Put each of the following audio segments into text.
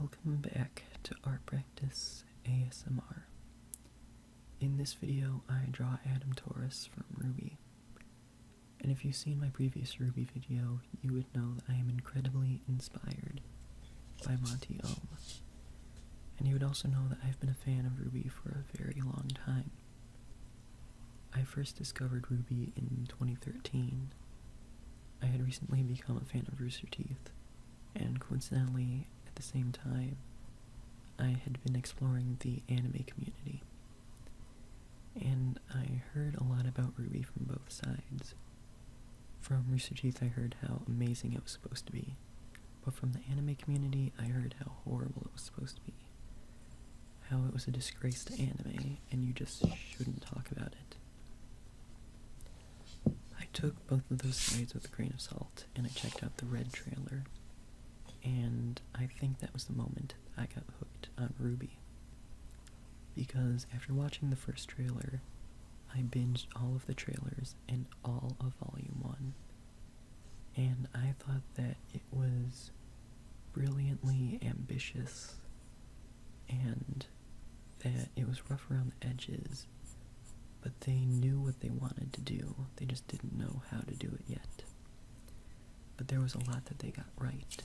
Welcome back to Art Practice ASMR. In this video, I draw Taurus from RWBY. And if you've seen my previous RWBY video, you would know that I am incredibly inspired by Monty Ohm. And you would also know that I've been a fan of RWBY for a very long time. I first discovered RWBY in 2013. I had recently become a fan of Rooster Teeth, and coincidentally, at the same time, I had been exploring the anime community. And I heard a lot about RWBY from both sides. From Rooster Teeth, I heard how amazing it was supposed to be, but from the anime community, I heard how horrible it was supposed to be. How it was a disgrace to anime, and you just shouldn't talk about it. I took both of those sides with a grain of salt, and I checked out the Red trailer. And I think that was the moment I got hooked on RWBY. Because after watching the first trailer, I binged all of the trailers and all of Volume 1. And I thought that it was brilliantly ambitious, and that it was rough around the edges, but they knew what they wanted to do, they just didn't know how to do it yet. But there was a lot that they got right.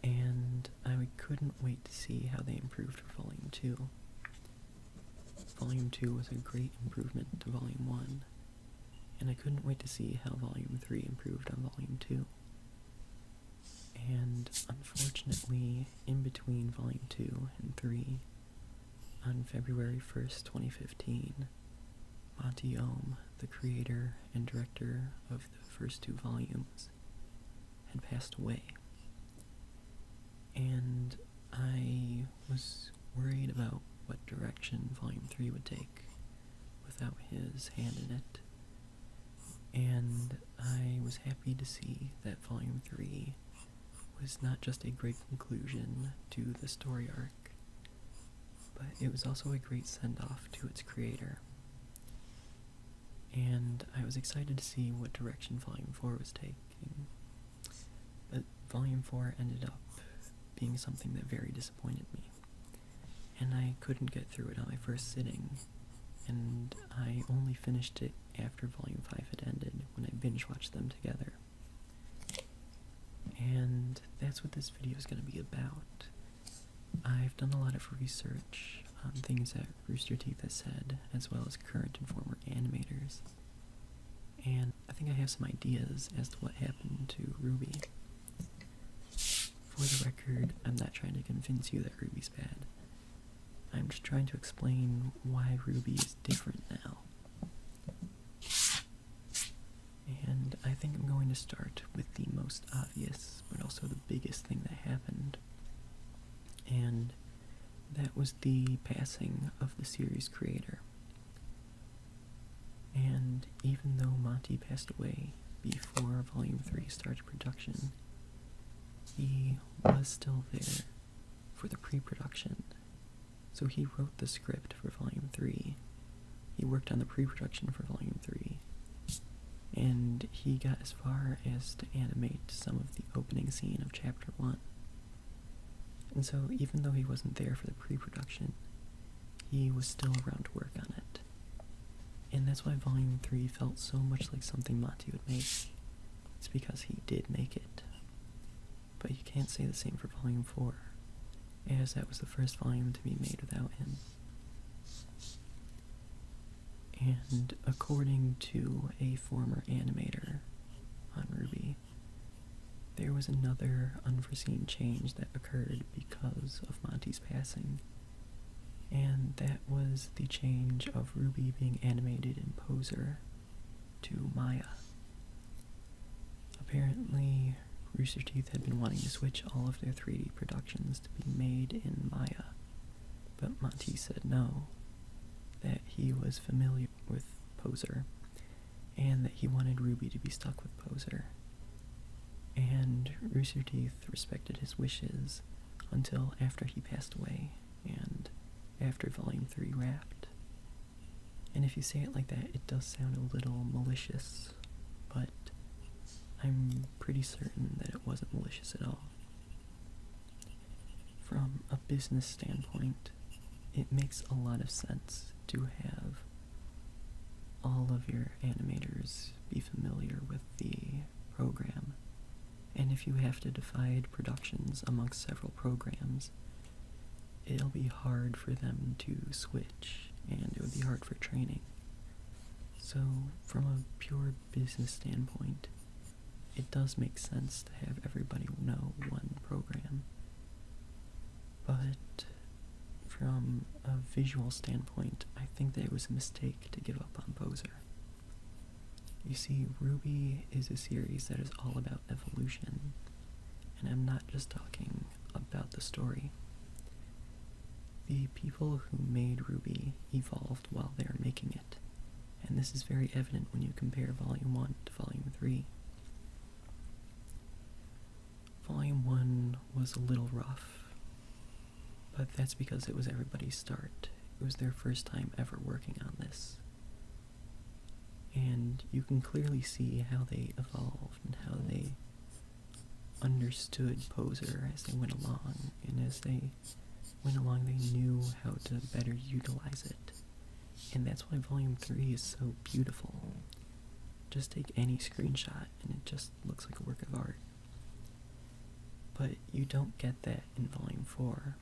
And I couldn't wait to see how they improved for Volume 2. Volume 2 was a great improvement to Volume 1, and I couldn't wait to see how Volume 3 improved on Volume 2. And unfortunately, in between Volume 2 and 3, on February 1st, 2015, Monty Ohm, the creator and director of the first two volumes, had passed away. And I was worried about what direction Volume 3 would take without his hand in it. And I was happy to see that Volume 3 was not just a great conclusion to the story arc, but it was also a great send-off to its creator. And I was excited to see what direction Volume 4 was taking. But Volume 4 ended up being something that very disappointed me. And I couldn't get through it on my first sitting, and I only finished it after Volume 5 had ended, when I binge-watched them together. And that's what this video is going to be about. I've done a lot of research on things that Rooster Teeth has said, as well as current and former animators. And I think I have some ideas as to what happened to RWBY. For the record, I'm not trying to convince you that RWBY's bad. I'm just trying to explain why RWBY is different now. And I think I'm going to start with the most obvious, but also the biggest thing that happened. And that was the passing of the series creator. And even though Monty passed away before Volume 3 started production, he was still there for the pre-production. So he wrote the script for Volume 3, he worked on the pre-production for Volume 3, and he got as far as to animate some of the opening scene of Chapter 1. And so even though he wasn't there for the pre-production, he was still around to work on it. And that's why Volume 3 felt so much like something Monty would make. It's because he did make it. But you can't say the same for Volume 4, as that was the first volume to be made without him. And according to a former animator on RWBY, there was another unforeseen change that occurred because of Monty's passing, and that was the change of RWBY being animated in Poser to Maya. Apparently, Rooster Teeth had been wanting to switch all of their 3D productions to be made in Maya, but Monty said no, that he was familiar with Poser, and that he wanted RWBY to be stuck with Poser. And Rooster Teeth respected his wishes until after he passed away, and after Volume 3 wrapped. And if you say it like that, it does sound a little malicious, but I'm pretty certain that it wasn't malicious at all. business standpoint, it makes a lot of sense to have all of your animators be familiar with the program. And if you have to divide productions amongst several programs, it'll be hard for them to switch, and it would be hard for training. So, from a pure business standpoint, it does make sense to have everybody know one program. But from a visual standpoint, I think that it was a mistake to give up on Poser. You see, RWBY is a series that is all about evolution, and I'm not just talking about the story. The people who made RWBY evolved while they were making it, and this is very evident when you compare Volume 1 to Volume 3. Volume 1 was a little rough, but that's because it was everybody's start. It was their first time ever working on this. And you can clearly see how they evolved and how they understood Poser as they went along, and as they went along they knew how to better utilize it. And that's why Volume 3 is so beautiful. Just take any screenshot and it just looks like a work of art. But you don't get that in Volume 4,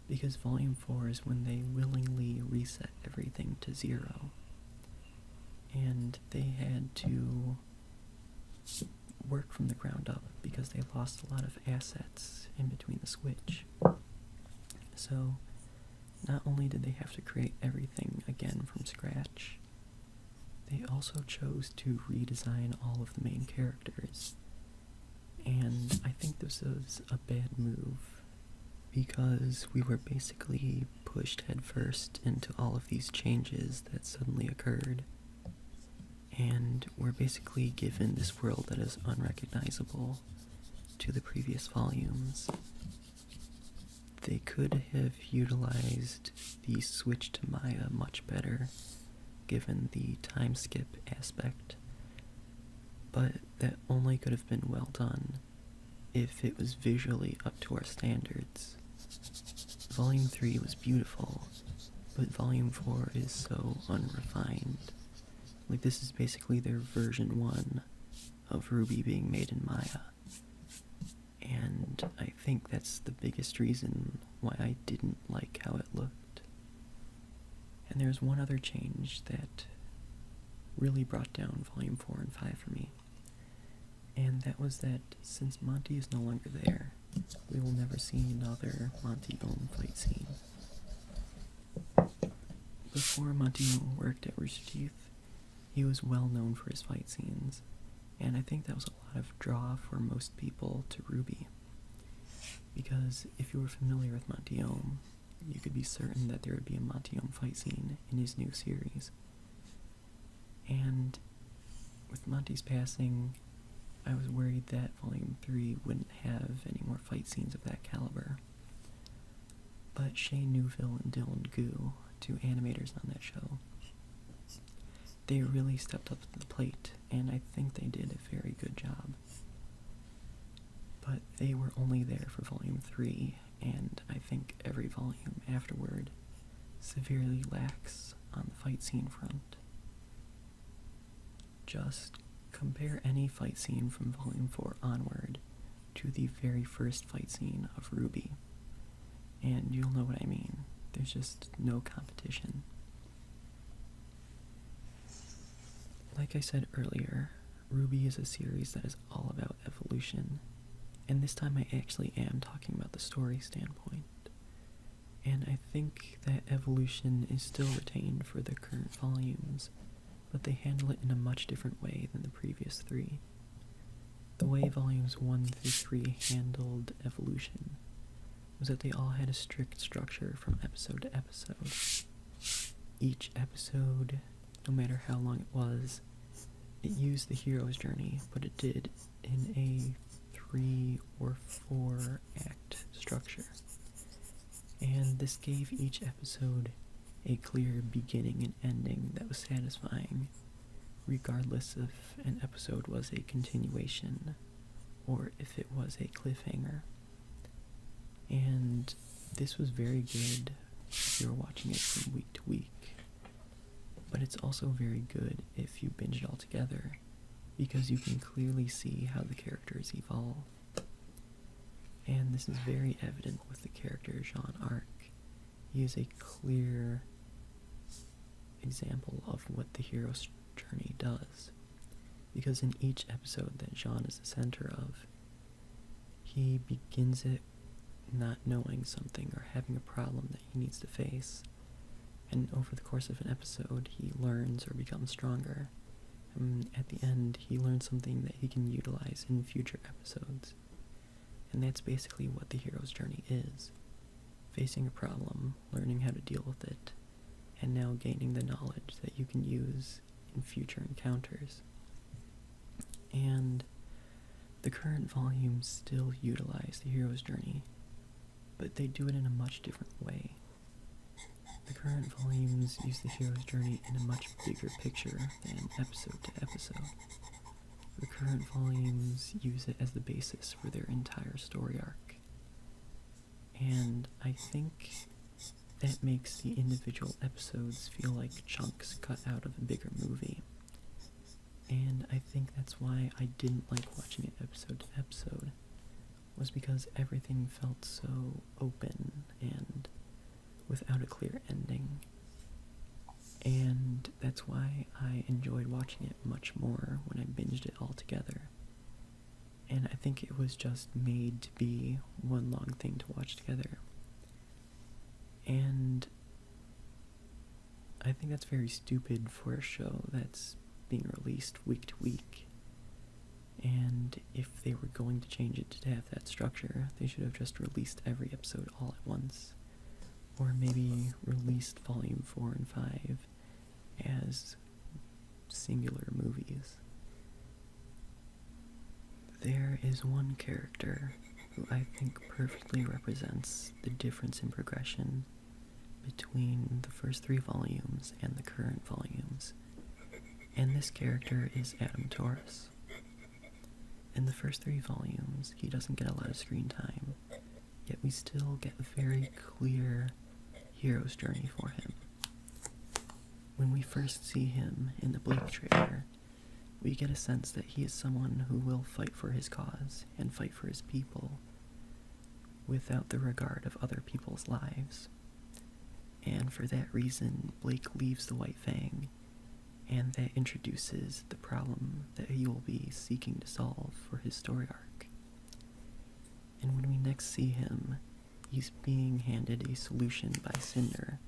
because Volume 4 is when they willingly reset everything to 0. And they had to work from the ground up because they lost a lot of assets in between the switch. So, not only did they have to create everything again from scratch, they also chose to redesign all of the main characters. And I think this was a bad move, because we were basically pushed headfirst into all of these changes that suddenly occurred. And we're basically given this world that is unrecognizable to the previous volumes. They could have utilized the switch to Maya much better, given the time skip aspect, but that only could have been well done if it was visually up to our standards. Volume 3 was beautiful, but Volume 4 is so unrefined. Like, this is basically their version 1 of RWBY being made in Maya. And I think that's the biggest reason why I didn't like how it looked. And there's one other change that really brought down Volume 4 and 5 for me. And that was that since Monty is no longer there, we will never see another Monty Ohm fight scene. Before Monty Ohm worked at Rooster Teeth, he was well known for his fight scenes, and I think that was a lot of draw for most people to RWBY. Because if you were familiar with Monty Ohm, you could be certain that there would be a Monty Ohm fight scene in his new series. And with Monty's passing, I was worried that Volume 3 wouldn't have any more fight scenes of that caliber. But Shane Newville and Dylan Gu, two animators on that show, they really stepped up to the plate, and I think they did a very good job. But they were only there for Volume 3, and I think every volume afterward severely lacks on the fight scene front. Just compare any fight scene from Volume 4 onward to the very first fight scene of RWBY, and you'll know what I mean. There's just no competition. Like I said earlier, RWBY is a series that is all about evolution, and this time I actually am talking about the story standpoint. And I think that evolution is still retained for the current volumes, but they handle it in a much different way than the previous 3. The way Volumes 1 through 3 handled evolution was that they all had a strict structure from episode to episode. Each episode, no matter how long it was, it used the hero's journey, but it did in a 3 or 4 act structure. And this gave each episode a clear beginning and ending that was satisfying, regardless if an episode was a continuation or if it was a cliffhanger. And this was very good if you're watching it from week to week, but it's also very good if you binge it all together, because you can clearly see how the characters evolve. And this is very evident with the character Jean Arc. He is a clear example of what the hero's journey does, because in each episode that Jean is the center of, he begins it not knowing something or having a problem that he needs to face, and over the course of an episode he learns or becomes stronger, and at the end he learns something that he can utilize in future episodes. And that's basically what the hero's journey is: facing a problem, learning how to deal with it, and now gaining the knowledge that you can use in future encounters. And the current volumes still utilize the hero's journey, but they do it in a much different way. The current volumes use the hero's journey in a much bigger picture than episode to episode. The current volumes use it as the basis for their entire story arc. And I think that makes the individual episodes feel like chunks cut out of a bigger movie. And I think that's why I didn't like watching it episode to episode, was because everything felt so open and without a clear ending. And that's why I enjoyed watching it much more when I binged it all together. And I think it was just made to be one long thing to watch together. And I think that's very stupid for a show that's being released week to week. And if they were going to change it to have that structure, they should have just released every episode all at once. Or maybe released volume 4 and 5 as singular movies. There is one character who I think perfectly represents the difference in progression between the first 3 volumes and the current volumes, and this character is Taurus. In the first 3 volumes, he doesn't get a lot of screen time, yet we still get a very clear hero's journey for him. When we first see him in the Blake trailer, we get a sense that he is someone who will fight for his cause and fight for his people without the regard of other people's lives. And for that reason, Blake leaves the White Fang, and that introduces the problem that he will be seeking to solve for his story arc. And when we next see him, he's being handed a solution by Cinder,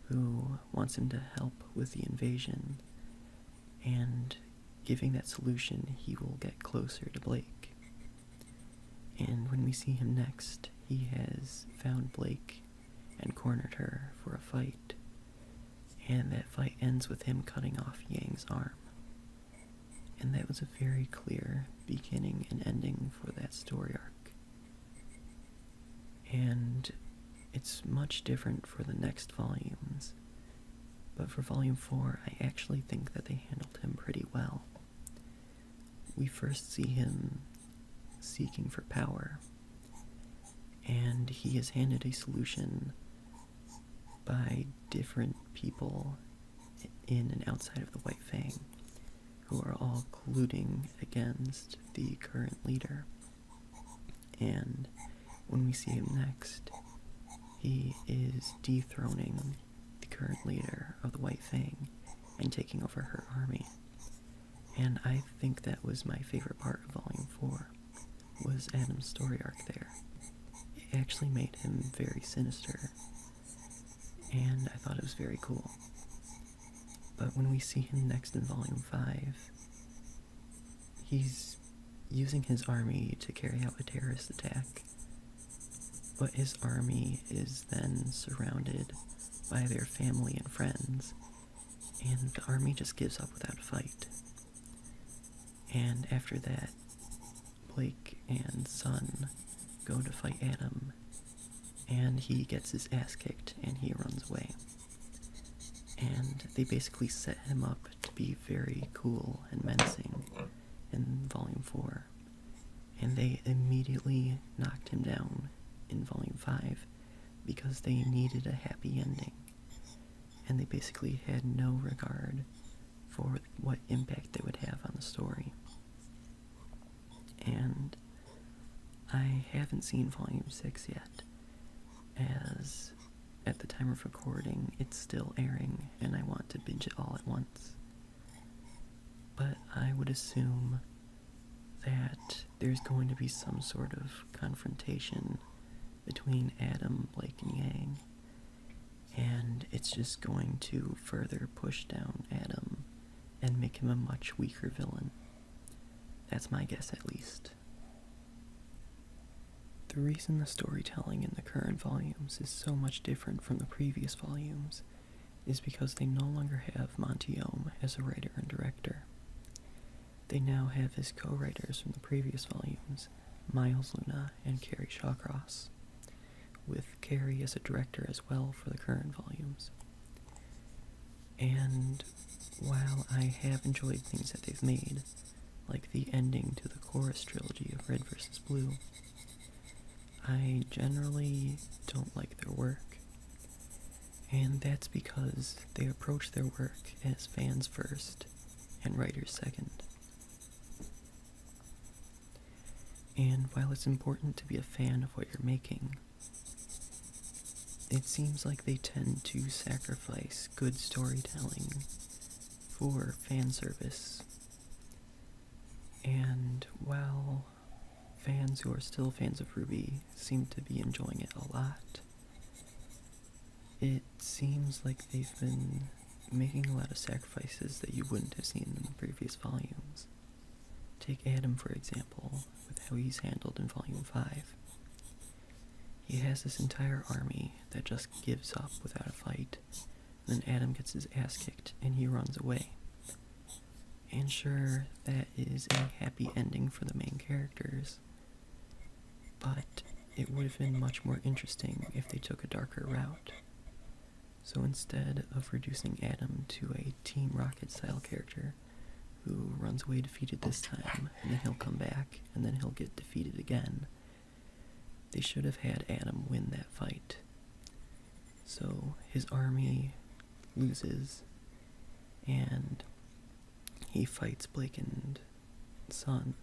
who wants him to help with the invasion, and giving that solution, he will get closer to Blake. And when we see him next, he has found Blake and cornered her for a fight, and that fight ends with him cutting off Yang's arm. And that was a very clear beginning and ending for that story arc. And it's much different for the next volumes, but for volume 4, I actually think that they handled him pretty well. We first see him seeking for power, and he is handed a solution by different people in and outside of the White Fang, who are all colluding against the current leader. And when we see him next, he is dethroning the current leader of the White Fang and taking over her army. And I think that was my favorite part of Volume 4, was Adam's story arc there. It actually made him very sinister, and I thought it was very cool. But when we see him next in Volume 5, he's using his army to carry out a terrorist attack, but his army is then surrounded by their family and friends, and the army just gives up without a fight. And after that, Blake and Sun go to fight Adam, and he gets his ass kicked and he runs away. And they basically set him up to be very cool and menacing in Volume 4, and they immediately knocked him down in Volume 5 because they needed a happy ending, and they basically had no regard for what impact they would have on the story. And I haven't seen Volume 6 yet, as at the time of recording it's still airing and I want to binge it all at once. But I would assume that there's going to be some sort of confrontation between Adam, Blake, and Yang, and it's just going to further push down Adam and make him a much weaker villain. That's my guess, at least. The reason the storytelling in the current volumes is so much different from the previous volumes is because they no longer have Monty Oum as a writer and director. They now have his co-writers from the previous volumes, Miles Luna and Carrie Shawcross, with Carrie as a director as well for the current volumes. And while I have enjoyed things that they've made, like the ending to the chorus trilogy of Red vs. Blue, I generally don't like their work. And that's because they approach their work as fans first and writers second. And while it's important to be a fan of what you're making, it seems like they tend to sacrifice good storytelling for fan service. And while fans who are still fans of RWBY seem to be enjoying it a lot, it seems like they've been making a lot of sacrifices that you wouldn't have seen in the previous volumes. Take Adam, for example, with how he's handled in Volume 5. He has this entire army that just gives up without a fight, and then Adam gets his ass kicked and he runs away. And sure, that is a happy ending for the main characters, but it would have been much more interesting if they took a darker route. So instead of reducing Adam to a Team Rocket style character who runs away defeated this time, and then he'll come back, and then he'll get defeated again, they should have had Adam win that fight. So his army loses, and he fights Blake and Sun,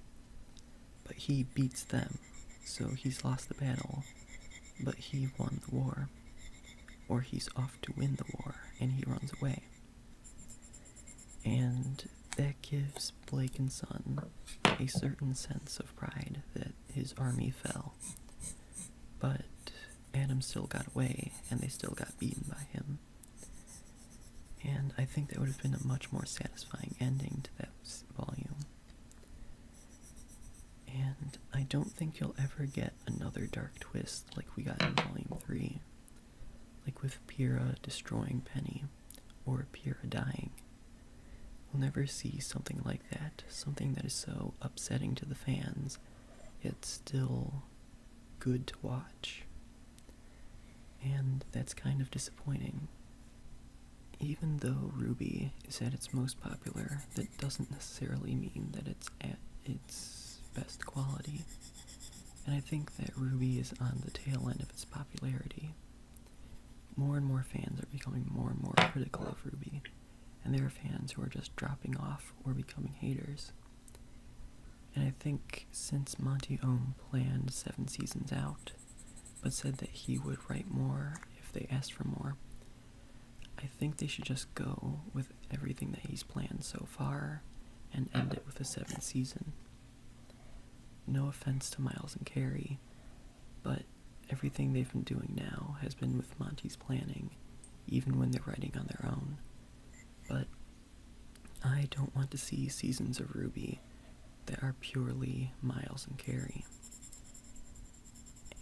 but he beats them, so he's lost the battle, but he won the war. Or he's off to win the war, and he runs away. And that gives Blake and Sun a certain sense of pride that his army fell. But Adam still got away, and they still got beaten by him. And I think that would have been a much more satisfying ending to that volume. And I don't think you'll ever get another dark twist like we got in Volume 3. Like with Pyrrha destroying Penny, or Pyrrha dying. We'll never see something like that, something that is so upsetting to the fans, yet still good to watch. And that's kind of disappointing. Even though RWBY is at its most popular, that doesn't necessarily mean that it's at its best quality. And I think that RWBY is on the tail end of its popularity. More and more fans are becoming more and more critical of RWBY, and there are fans who are just dropping off or becoming haters. And I think since Monty Oum planned 7 seasons out, but said that he would write more if they asked for more, I think they should just go with everything that he's planned so far and end it with a 7th season. No offense to Miles and Carrie, but everything they've been doing now has been with Monty's planning, even when they're writing on their own. But I don't want to see seasons of RWBY that are purely Miles and Carrie.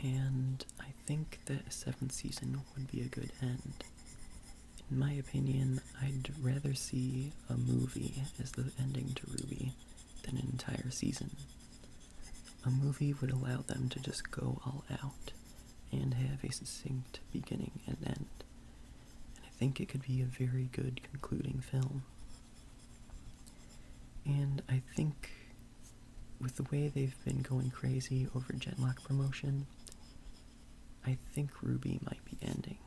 And I think that a 7th season would be a good end. In my opinion, I'd rather see a movie as the ending to RWBY than an entire season. A movie would allow them to just go all out and have a succinct beginning and end. And I think it could be a very good concluding film. And I think with the way they've been going crazy over Genlock promotion, I think RWBY might be ending.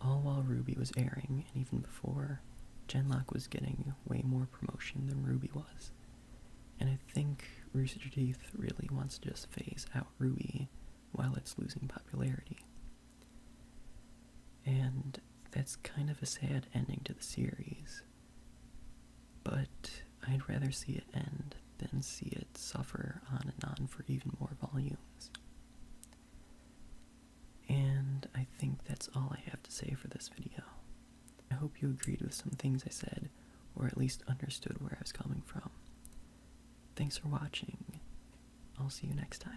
All while RWBY was airing, and even before, Genlock was getting way more promotion than RWBY was. And I think Rooster Teeth really wants to just phase out RWBY while it's losing popularity. And that's kind of a sad ending to the series. But I'd rather see it end than see it suffer on and on for even more volumes. And I think that's all I have to say for this video. I hope you agreed with some things I said, or at least understood where I was coming from. Thanks for watching. I'll see you next time.